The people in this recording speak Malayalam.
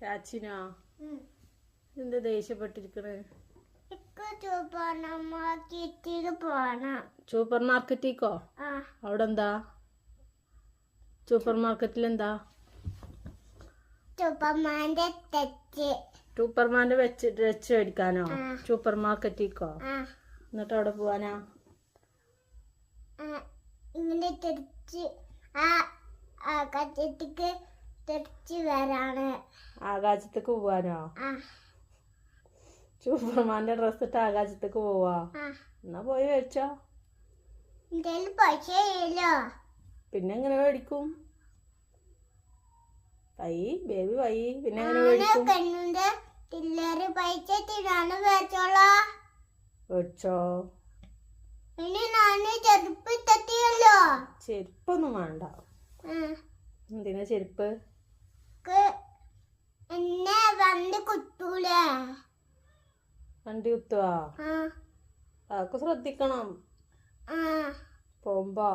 രാച്ചിനോ എന്താ ദേഷ്യപ്പെട്ടിരിക്കണ്? സൂപ്പർ മാർക്കറ്റിക്കോ? അവിടെ എന്താ? സൂപ്പർ മാർക്കറ്റിൽ എന്താ? സൂപ്പർമാന്റെ വെച്ച് മേടിക്കാനോ? സൂപ്പർ മാർക്കറ്റിക്കോ? എന്നിട്ട് അവിടെ പോവാനാ? ഇങ്ങനെ തിരിച്ച് ആകാശത്തേക്ക് തിരിച്ച് വരാണ്. ആകാശത്തേക്ക് പോവാനോ? സൂപ്പർമാന്റെ ഡ്രസ് ഇട്ട് ആകാശത്തേക്ക് പോവാ? എന്നാ പോയി മേടിച്ചോ. പൈസ പിന്നെ എങ്ങനെ മേടിക്കും? ബേബി പിന്നെ എങ്ങനെ മേടിക്കും? പൈസ തിരാണ് മേടിച്ചോളാ. മേടിച്ചോ. ഇനി നാന് ചെരുപ്പ് തട്ടിയല്ലോ. ചെരുപ്പൊന്നും വേണ്ട. എന്തിനാ ചെരുപ്പ്? എന്നെ വണ്ടി കുത്തൂലേ? വണ്ടി കുത്തുവാ? അതൊക്കെ ശ്രദ്ധിക്കണം പോകുമ്പോ.